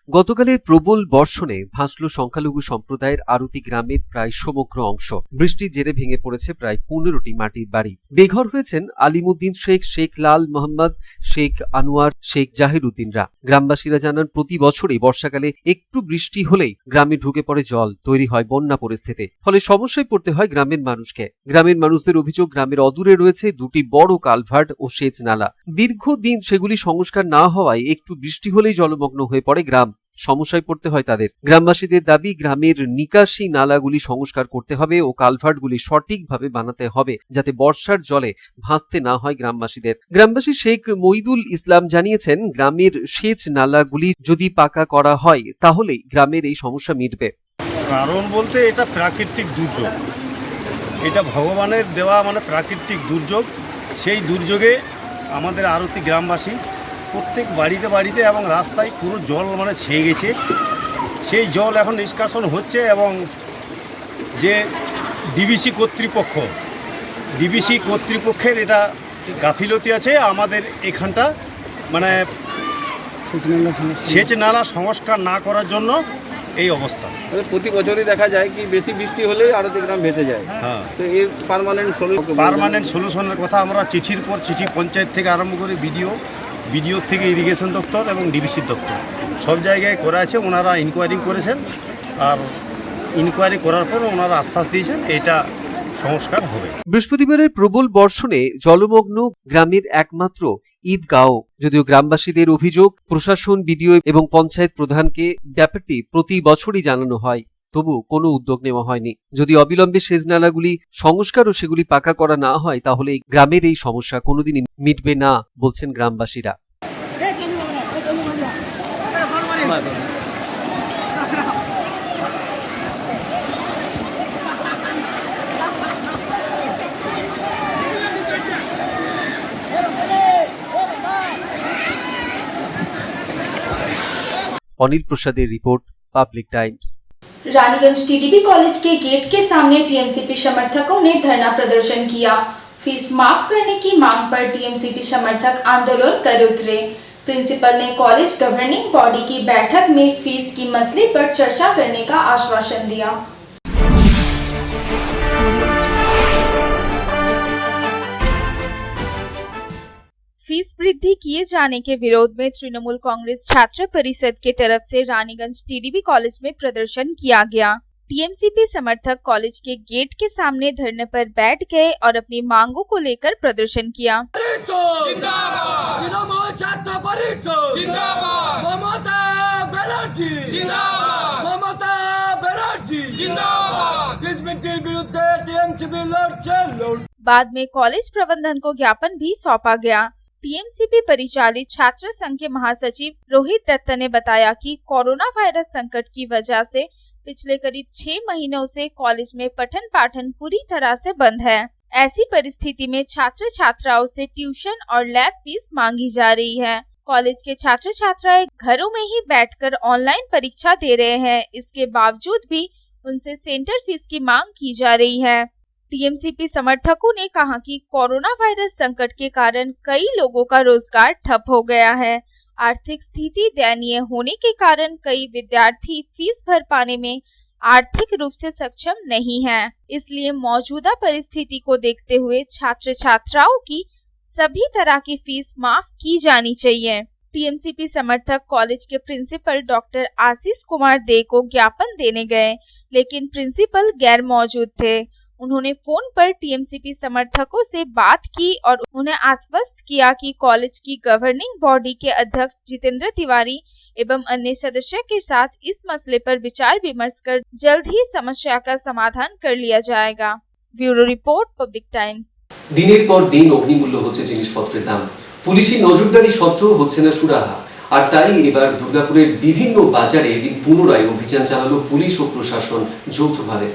গতকালের প্রবল বর্ষণে ভাসল সংখ্যালঘু সম্প্রদায়ের আরতি গ্রামের প্রায় সমগ্র অংশ। বৃষ্টির জেরে ভেঙে পড়েছে প্রায় 15টি মাটির বাড়ি। বেঘর হয়েছেন আলিমুদ্দিন শেখ, শেখ লাল মোহাম্মদ, শেখ আনোয়ার, শেখ জাহিরুদ্দিনরা। গ্রামবাসীরা জানান, প্রতি বছরই বর্ষাকালে একটু বৃষ্টি হলেই গ্রামে ঢুকে পড়ে জল, তৈরি হয় বন্যা পরিস্থিতি। ফলে সমস্যায় পড়তে হয় গ্রামের মানুষকে। গ্রামের মানুষদের অভিযোগ, গ্রামের অদূরে রয়েছে দুটি বড় কালভার্ট ও সেচ নালা। দীর্ঘদিন সেগুলি সংস্কার না হওয়ায় একটু বৃষ্টি হলেই জলমগ্ন হয়ে পড়ে গ্রাম। সমস্যায় পড়তে হয় তাদের। গ্রামবাসীদের দাবি, গ্রামের নিকাশি নালাগুলি সংস্কার করতে হবে ও কালভার্টগুলি সঠিকভাবে বানাতে হবে, যাতে বর্ষার জলে ভাসতে না হয় গ্রামবাসীদের। গ্রামবাসী শেখ মইদুল ইসলাম জানিয়েছেন, গ্রামের সেচ নালাগুলি যদি পাকা করা হয় তাহলেই গ্রামের এই সমস্যা মিটবে। কারণ বলতে এটা প্রাকৃতিক দুর্যোগ, এটা ভগবানের দেওয়া প্রাকৃতিক দুর্যোগ। সেই দুর্যোগে আমাদের আরতি গ্রামবাসী প্রত্যেক বাড়িতে বাড়িতে এবং রাস্তায় পুরো জল ছেয়ে গেছে। সেই জল এখন নিষ্কাশন হচ্ছে এবং যে ডিবিসি কর্তৃপক্ষের এটা গাফিলতি আছে। আমাদের এখানটা সেচ নালা সংস্কার না করার জন্য এই অবস্থা। প্রতি বছরই দেখা যায় কি বেশি বৃষ্টি হলেই আরতি গ্রাম ভেসে যায়। হ্যাঁ, তো এর পার্মানেন্ট সলিউশনের কথা আমরা চিঠির পর চিঠি, পঞ্চায়েত থেকে আরম্ভ করে বিডিও থেকে ইরিগেশন দপ্তর এবং ডিবিসির দপ্তর সব জায়গায় করা আছে। ওনারা ইনকোয়ারি করেছেন, আর ইনকোয়ারি করার পর ওনারা আশ্বাস দিয়েছেন এটা সংস্কার হবে। বৃহস্পতিবারের প্রবল বর্ষণে জলমগ্ন গ্রামের একমাত্র ঈদগাঁও। যদিও গ্রামবাসীদের অভিযোগ, প্রশাসন, বিডিও এবং পঞ্চায়েত প্রধানকে ব্যাপারটি প্রতি বছরই জানানো হয়, তবু কোনো উদ্যোগ নেওয়া হয়নি। যদি অবিলম্বে সেচ নালাগুলি সংস্কার ও সেগুলি পাকা করা না হয় তাহলে গ্রামের এই সমস্যা কোনোদিনই মিটবে না বলছেন গ্রামবাসীরা। অনিল প্রসাদের report, public Times. Raniganj TDB college के गेट के सामने टीएमसीपी समर्थकों ने धरना प्रदर्शन किया। फीस माफ करने की मांग पर टीएमसीपी समर्थक आंदोलन कर उतरे। प्रिंसिपल ने कॉलेज गवर्निंग बॉडी की बैठक में फीस की मसले पर चर्चा करने का आश्वासन दिया। फीस वृद्धि किए जाने के विरोध में तृणमूल कांग्रेस छात्र परिषद के तरफ से रानीगंज टीडीबी कॉलेज में प्रदर्शन किया गया। टीएमसीपी समर्थक कॉलेज के गेट के सामने धरने पर बैठ गए और अपनी मांगों को लेकर प्रदर्शन किया। बाद में कॉलेज प्रबंधन को ज्ञापन भी सौंपा गया। टीएमसीपी परिचालित छात्र संघ के महासचिव रोहित दत्त ने बताया कि कोरोना वायरस संकट की वजह से पिछले करीब 6 महीनों से कॉलेज में पठन पाठन पूरी तरह से बंद है। ऐसी परिस्थिति में छात्र छात्राओं से ट्यूशन और लैब फीस मांगी जा रही है। कॉलेज के छात्र छात्राएं घरों में ही बैठकर ऑनलाइन परीक्षा दे रहे हैं। इसके बावजूद भी उनसे सेंटर फीस की मांग की जा रही है। टीएमसीपी समर्थकों ने कहा कि कोरोना वायरस संकट के कारण कई लोगों का रोजगार ठप हो गया है। आर्थिक स्थिति दयनीय होने के कारण कई विद्यार्थी फीस भर पाने में आर्थिक रूप से सक्षम नहीं हैं। इसलिए मौजूदा परिस्थिति को देखते हुए छात्र छात्राओं की सभी तरह की फीस माफ की जानी चाहिए। टीएमसीपी समर्थक कॉलेज के प्रिंसिपल डॉक्टर आशीष कुमार दे को ज्ञापन देने गए, लेकिन प्रिंसिपल गैर मौजूद थे। उन्होंने फोन पर टीएमसीपी समर्थकों से बात की और उन्हें आश्वस्त किया कि कॉलेज की गवर्निंग बॉडी के अध्यक्ष जितेंद्र तिवारी एवं अन्य सदस्यों के साथ इस मसले पर विचार विमर्श कर जल्द ही समस्या का समाधान कर लिया जाएगा। Bureau report, public times. দিনের পর দিন অগ্নিমূল্য হচ্ছে জিনিসপত্রের দাম, পুলিশি নজরদারি সত্ত্বেও হচ্ছে না সুরাহা। আর তাই এবার দুর্গাপুরের বিভিন্ন বাজারে এদিন পুনরায় অভিযান চালালো পুলিশ ও প্রশাসন যৌথভাবে।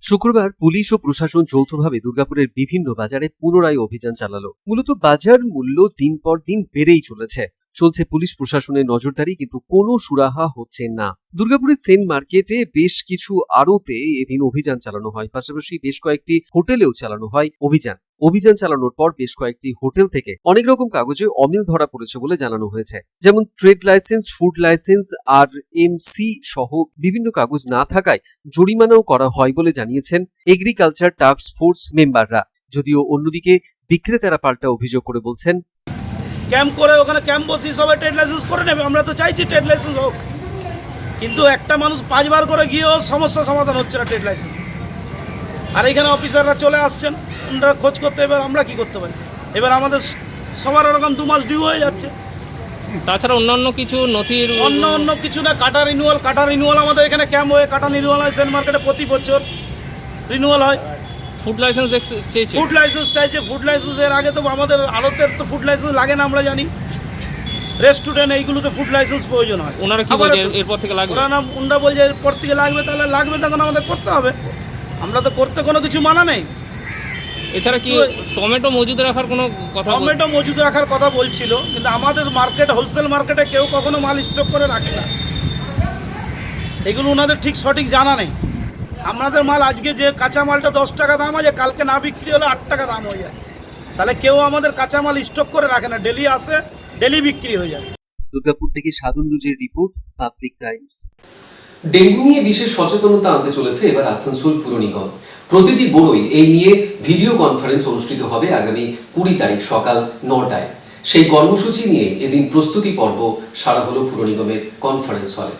শুক্রবার পুলিশ ও প্রশাসন যৌথভাবে দুর্গাপুরের বিভিন্ন বাজারে পুনরায় অভিযান চালালো। মূলত বাজার মূল্য দিন পর দিন বেড়েই চলছে পুলিশ প্রশাসনের নজরদারি, কিন্তু কোনো সুরাহা হচ্ছে না। দুর্গাপুরের সেন্ট মার্কেটে বেশ কিছু আড়তে এদিন অভিযান চালানো হয়, পাশাপাশি বেশ কয়েকটি হোটেলেও চালানো হয় অভিযান চালানোর পর বেশ কয়েকটি হোটেল থেকে অনেক রকম কাগজে অমিল ধরা পড়েছে বলে জানানো হয়েছে। যেমন ট্রেড লাইসেন্স, ফুড লাইসেন্স আর এমসি সহ বিভিন্ন কাগজ না থাকায় জরিমানাও করা হয় বলে জানিয়েছেন এগ্রিকালচার টাস্ক ফোর্স মেম্বাররা। যদিও অন্যদিকে বিক্রেতারা পাল্টা অভিযোগ করে বলছেন, ক্যাম্প করে ওখানে ক্যাম্প বসি সবাই ট্রেড লাইসেন্স করে নেবে, আমরা তো চাইছি ট্রেড লাইসেন্স হোক, কিন্তু একটা মানুষ 5 বার করে গিয়েও সমস্যা সমাধান হচ্ছে না ট্রেড লাইসেন্স। আর এখানে অফিসাররা চলে আসছেন, ওনারা খোঁজ করতে, এবার আমরা কি করতে পারি? এবার আমাদের সবার এরকম 2 মাস ডিউ হয়ে যাচ্ছে। তাছাড়া অন্যান্য কিছু নথির অন্য কিছু না, কাটা রিনিউয়াল আমাদের এখানে ক্যাম্প হয়ে কাটা রিনিউয়াল হয় সেন্ট মার্কেটে প্রতি বছর রিনিউয়াল হয়। ফুড লাইসেন্স চেয়েছে, ফুড লাইসেন্স চাইছে। ফুড লাইসেন্সের আগে তো আমাদের আড়তের তো ফুড লাইসেন্স লাগে না, আমরা জানি। রেস্টুরেন্ট এইগুলোতে ফুড লাইসেন্স প্রয়োজন হয়। ওনারা কি বলছে এরপর থেকে লাগবে? ওনারা বলছে এরপর থেকে লাগবে, তাহলে লাগবে তখন আমাদের করতে হবে। আমরা তো করতে কোনো কিছু মানা নেই। এছাড়া কি টমেটো মজুদ রাখার কোনো কথা? টমেটো মজুদ রাখার কথা বলছিল, কিন্তু আমাদের মার্কেট, হোলসেল মার্কেটে কেউ কখনো মাল স্টক করে রাখে না। এগুলো ওনাদের ঠিক সঠিক জানা নেই। আমাদের মাল আজকে যে কাঁচা মালটা 10 টাকা দাম আছে, কালকে না বিক্রি হলে 8 টাকা দাম হয়ে যায়। তাহলে কেউ আমাদের কাঁচা মাল স্টক করে রাখে না, ডেলি আসে, ডেলি বিক্রি হয়ে যায়। দুর্গাপুর থেকে সাধন রুজের রিপোর্ট, পাবলিক টাইমস। ডেঙ্গু নিয়ে বিশেষ সচেতনতা আনতে চলেছে এবার আসানসোল পুর নিগম। প্রতিটি বড়ই এই নিয়ে ভিডিও কনফারেন্স অনুষ্ঠিত হবে আগামী 20 তারিখ সকাল 9টায়। সেই কর্মসূচি নিয়ে এদিন প্রস্তুতি পর্ব সারা হলো পুর নিগমের কনফারেন্স হলে।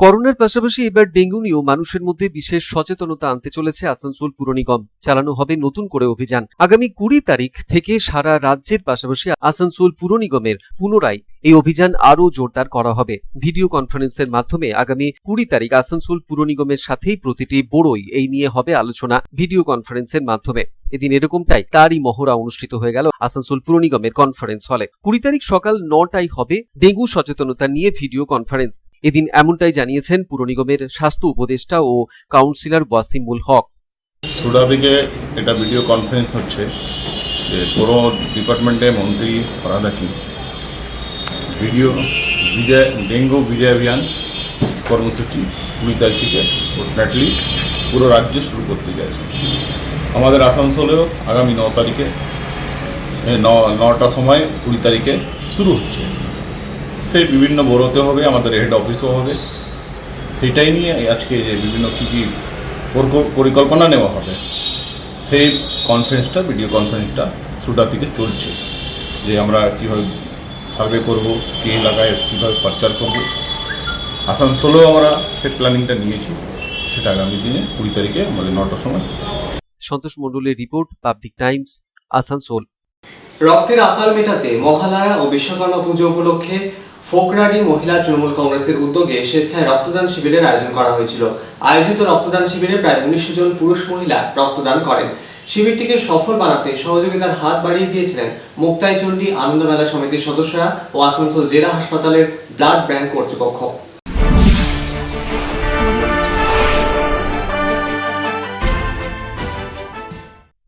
করোনার পাশাপাশি এবার ডেঙ্গু নিয়েও মানুষের মধ্যে বিশেষ সচেতনতা আনতে চলেছে আসানসোল পুর নিগম। চালানো হবে নতুন করে অভিযান। আগামী 20 তারিখ থেকে সারা রাজ্যের পাশাপাশি আসানসোল পুর নিগমের পুনরায় এই অভিযান আরও জোরদার করা হবে। ভিডিও কনফারেন্সের মাধ্যমে আগামী 20 তারিখ আসানসোল পুর নিগমের সাথেই প্রতিটি বড়ই এই নিয়ে হবে আলোচনা ভিডিও কনফারেন্সের মাধ্যমে। এদিন এরকমটাই তারই মহড়া অনুষ্ঠিত হয়ে গেল আসানসোল পুর নিগমের কনফারেন্স হলে। 20 তারিখ সকাল 9টায় হবে ডেঙ্গু সচেতনতা নিয়ে ভিডিও কনফারেন্স। এদিন এমনটাই জানিয়েছেন পুর নিগমের স্বাস্থ্য উপদেষ্টা ও কাউন্সিলর ওয়াসিমুল হক। সুরা থেকে এটা ভিডিও কনফারেন্স হচ্ছে যে পুরো ডিপার্টমেন্টে মন্ত্রী পরাদাকি ভিডিও ডেঙ্গু বিজয় অভিযান কর্মসূচি 20 তারিখ থেকে ফোর্টনাইটলি পুরো রাজ্যে শুরু করতে চাইছে। আমাদের আসানসোলেও আগামী 9 তারিখে 9টার সময় 20 তারিখে শুরু হচ্ছে। সেই বিভিন্ন বড়োতে হবে, আমাদের হেড অফিসও হবে। সেটাই নিয়ে আজকে যে বিভিন্ন কী পরিকল্পনা নেওয়া হবে সেই কনফারেন্সটা, ভিডিও কনফারেন্সটা সুডা থেকে চলছে, যে আমরা কীভাবে সার্ভে করব, কী এলাকায় কীভাবে প্রচার করব। আসানসোলেও আমরা সেই প্ল্যানিংটা নিয়েছি, সেটা আগামী দিনে 20 তারিখে আমাদের 9টার সময়। সন্তোষ মণ্ডলের রিপোর্ট, পাবলিক টাইমস, আসানসোল। রক্তের আকাল মেটাতে মহালয়া ও বিশ্বকর্মা পুজো উপলক্ষে ফোকরাডি মহিলা তৃণমূল কংগ্রেসের উদ্যোগে স্বেচ্ছায় রক্তদান শিবিরের আয়োজন করা হয়েছিল। আয়োজিত রক্তদান শিবিরে প্রায় 1900 জন পুরুষ মহিলা রক্তদান করেন। শিবিরটিকে সফল বানাতে সহযোগিতার হাত বাড়িয়ে দিয়েছিলেন মুক্তাইচণ্ডী আনন্দমেলা সমিতির সদস্যরা ও আসানসোল জেলা হাসপাতালের ব্লাড ব্যাংক কর্তৃপক্ষ।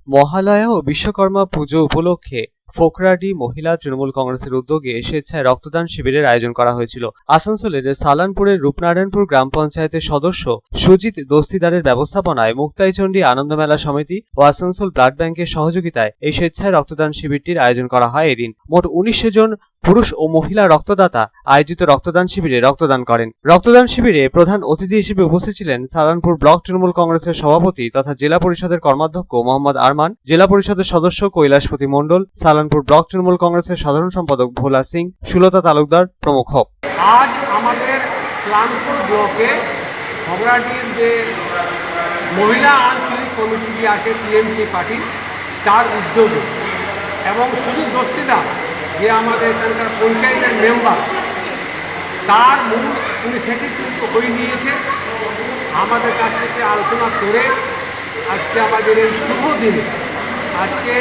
মহালয়া ও বিশ্বকর্মা পুজো উপলক্ষে ফোকরাডি মহিলা তৃণমূল কংগ্রেসের উদ্যোগে স্বেচ্ছায় রক্তদান শিবিরের আয়োজন করা হয়েছিল। আসানসোলের সালানপুরের রূপনারায়ণপুর গ্রাম পঞ্চায়েতের সদস্য সুজিত দস্তিদারের ব্যবস্থাপনায় মুক্তাইচণ্ডী আনন্দমেলা সমিতি ও আসানসোল ব্লাড ব্যাংকের সহযোগিতায় এই স্বেচ্ছায় রক্তদান শিবিরটির আয়োজন করা হয়। এদিন মোট 1900 জন পুরুষ ও মহিলা রক্তদাতা আয়োজিত রক্তদান শিবিরে রক্তদান করেন। রক্তদান শিবিরে প্রধান অতিথি হিসেবে উপস্থিত ছিলেন সালানপুর ব্লক তৃণমূল কংগ্রেসের সভাপতি তথা জেলা পরিষদের কর্মাধ্যক্ষ মোহাম্মদ আরমান, জেলা পরিষদের সদস্য কৈলাসপতি মণ্ডল, সালানপুর ব্লক তৃণমূল কংগ্রেসের সাধারণ সম্পাদক ভোলা সিং, সুলতা তালুকদার প্রমুখ। আজ আমাদের সালানপুর ব্লকে ফোকরাডির যে মহিলা আঞ্চলিক কমিটি আছে টিএমসি পার্টি, তার উদ্যোগে এবং সুজিত দস্তিদার যে আমাদের এখানকার পঞ্চায়েতের মেম্বার, তার মূল ইনিশিয়েটিভ কিন্তু হয়ে নিয়েছে। আমাদের কাছ থেকে আলোচনা করে আজকে আমাদের এই শুভ দিনে, আজকে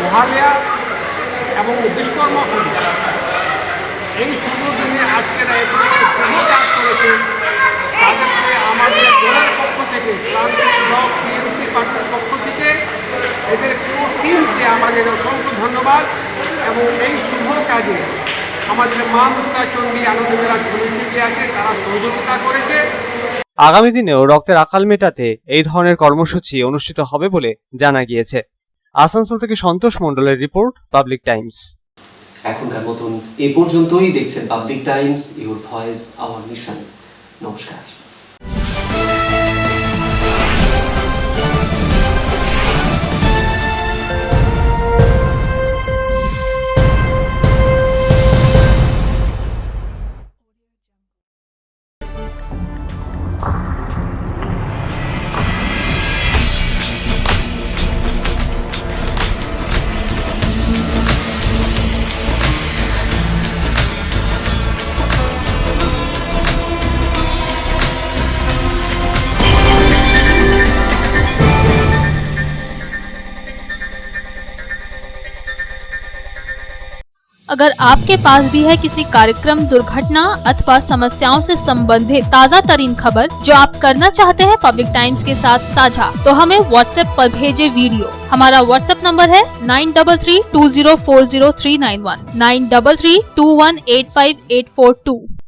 মহালয়া এবং বিশ্বকর্মা পুজো, এই শুভ দিনে আজকের শুভ কাজ করেছে তাদেরকে আমাদের দলের পক্ষ থেকে, ব্লক টিএমসি পার্টির পক্ষ থেকে এদের পুরো টিমকে আমাদের অসংখ্য ধন্যবাদ। এবং এই শুভ কাজে আমাদের মা মুক্তাইচণ্ডী আনন্দমেলা কমিটি আছে, তারা সহযোগিতা করেছে। আগামী দিনেও রক্তের আকাল মেটাতে এই ধরনের কর্মসূচি অনুষ্ঠিত হবে বলে জানা গিয়েছে। আসানসোল থেকে সন্তোষ মণ্ডলের রিপোর্ট, পাবলিক টাইমস। এখনকার মতন এই পর্যন্তই। দেখছেন public Times, your voice hour mission. নমস্কার। अगर आपके पास भी है किसी कार्यक्रम, दुर्घटना अथवा समस्याओं से संबंधित ताज़ा तरीन खबर जो आप करना चाहते हैं पब्लिक टाइम्स के साथ साझा, तो हमें व्हाट्सएप पर भेजे वीडियो। हमारा व्हाट्सएप नंबर है 9332040391 9332185842।